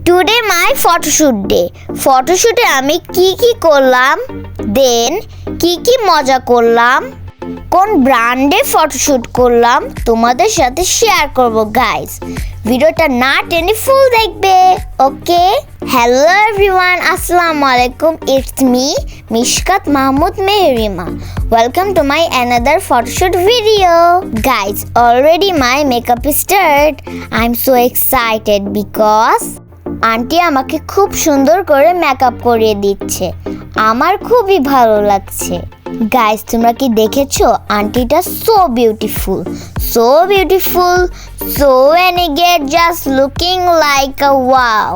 Today my photoshoot day. ফটোশুটে আমি কি করলাম, দেন কি মজা করলাম, কোন ব্র্যান্ডে ফটোশুট করলাম তোমাদের সাথে শেয়ার করব গাইস। ভিডিওটা না টেনে ফুল দেখবে, ওকে? হ্যালো এভরিওয়ান, আসসালামু আলাইকুম। It's me Mishkat Mahmud Mehrima. Welcome to my another photoshoot video guys. Already my makeup start. I am so excited because aunty আমাকে খুব সুন্দর করে মেকআপ করিয়ে দিচ্ছে। আমার খুবই ভালো লাগছে গাইস। তোমরা কি দেখেছো? আন্টিটা so beautiful, so beautiful, so elegant, just looking like a wow.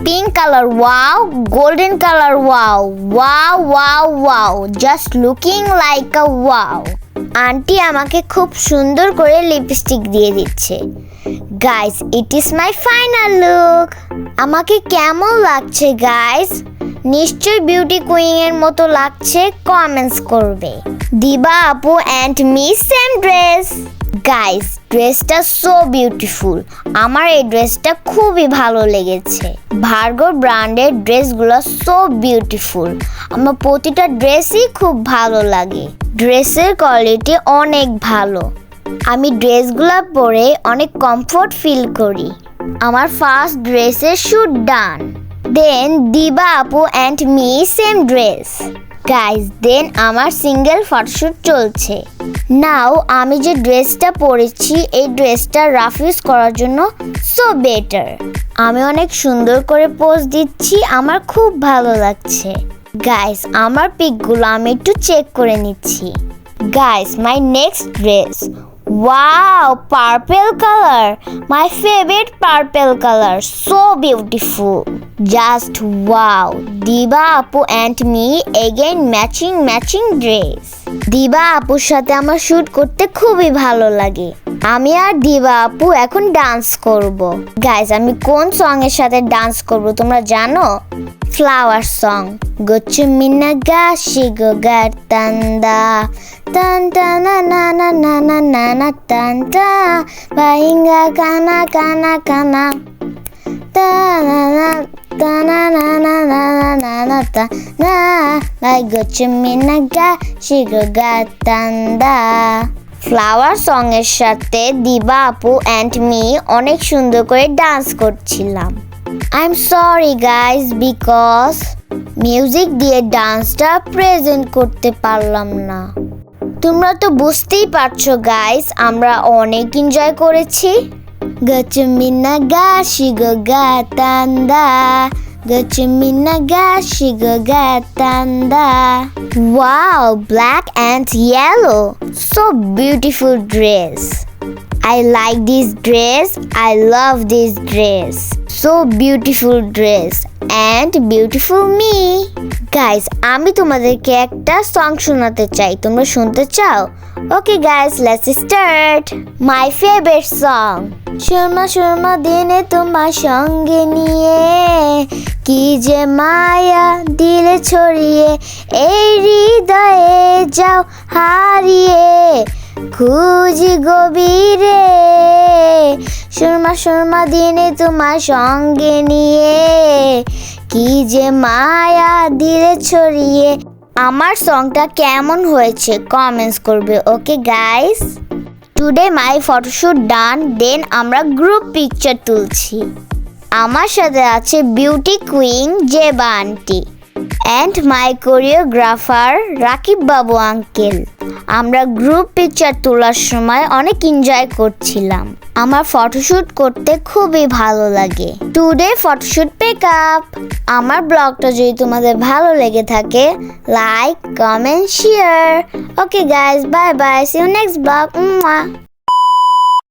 Pink colour wow, golden colour wow, wow wow wow, just looking like a wow. Auntie আমাকে খুব সুন্দর করে লিপস্টিক দিয়ে দিচ্ছে guys. It is my final look. আমাকে কেমন লাগছে guys? নিশ্চয়ই বিউটি কুইন এর মতো লাগছে, কমেন্টস করবে। দিবা আপু and me same dress guys. ড্রেসটা সো বিউটিফুল। আমার এই ড্রেসটা খুবই ভালো লেগেছে। ভার্গো ব্র্যান্ডের ড্রেসগুলো সো বিউটিফুল। আমার প্রতিটা ড্রেসই খুব ভালো লাগে। ড্রেসের কোয়ালিটি অনেক ভালো। আমি ড্রেসগুলো পরে অনেক কমফোর্ট ফিল করি। আমার ফার্স্ট ড্রেসের শুট ডান। দেন দিবা আপু and me same dress guys. Then আমার সিঙ্গেল ফটোশুট চলছে। নাও আমি যে ড্রেসটা পরেছি, এই ড্রেসটা রাফ ইউজ করার জন্য সো বেটার। আমি অনেক সুন্দর করে পোজ দিচ্ছি, আমার খুব ভালো লাগছে গাইস। আমার পিকগুলো আমি একটু চেক করে নিচ্ছি guys. My next dress, wow, purple color, my favorite purple color, so beautiful, just wow. Diba Apu and me again matching dress. দিবা আপুর সাথে আমার শুট করতে খুবই ভালো লাগে। আমি আর দিবা আপু এখন ডান্স করব গাইস। আমি কোন সং এর সাথে ডান্স করব তোমরা জানো? Flower song. গোচুমিনা গাশি গো গার্তান্দা tan ta na na na na na na na tan ta bainga kana kana kana ta na na ta na na na na na na ta na like gochumina ga shigo gatanda। Flower song এর সাথে দিবা আপু and me অনেক সুন্দর করে dance করছিলাম। I am sorry guys because music দিয়ে ডান্সটা present করতে পারলাম না। তোমরা তো বুঝতেই পারছো গাইস, আমরা অনেক এনজয় করেছি। গচমিনা গাশি গো গাতান্দা, গচমিনা গাশি গো গাতান্দা। Wow, black and yellow, so beautiful dress. I like this dress, I love this dress, so beautiful dress and beautiful me guys। আমি তোমাদেরকে একটা সং শোনাতে চাই, তোমরা শুনতে চাও? Okay guys, let's start my favourite song. Surma Surma দিনে তোমার সঙ্গে নিয়ে কি যে মায়া দিলে ছড়িয়ে, এই হৃদয়ে যাও হারিয়ে খুঁজি গভীরে। সুরমা সুরমা দিনে তোমার সঙ্গে নিয়ে কি যে মায়া দিলে ছড়িয়ে। আমার সংটা কেমন হয়েছে কমেন্টস করবে, okay guys? Today my photoshoot done. Then আমরা গ্রুপ পিকচার তুলছি। আমার সাথে আছে beauty queen Zeba auntie and my choreographer Rakib Babu uncle. আমরা গ্রুপ পিকচার তোলার সময় অনেক এনজয় করছিলাম। আমার ফটোশুট করতে খুবই ভালো লাগে। Today photoshoot pickup. আমার ব্লগটা যদি তোমাদের ভালো লেগে থাকে, like, comment, share. Okay guys, bye bye, see you next blog.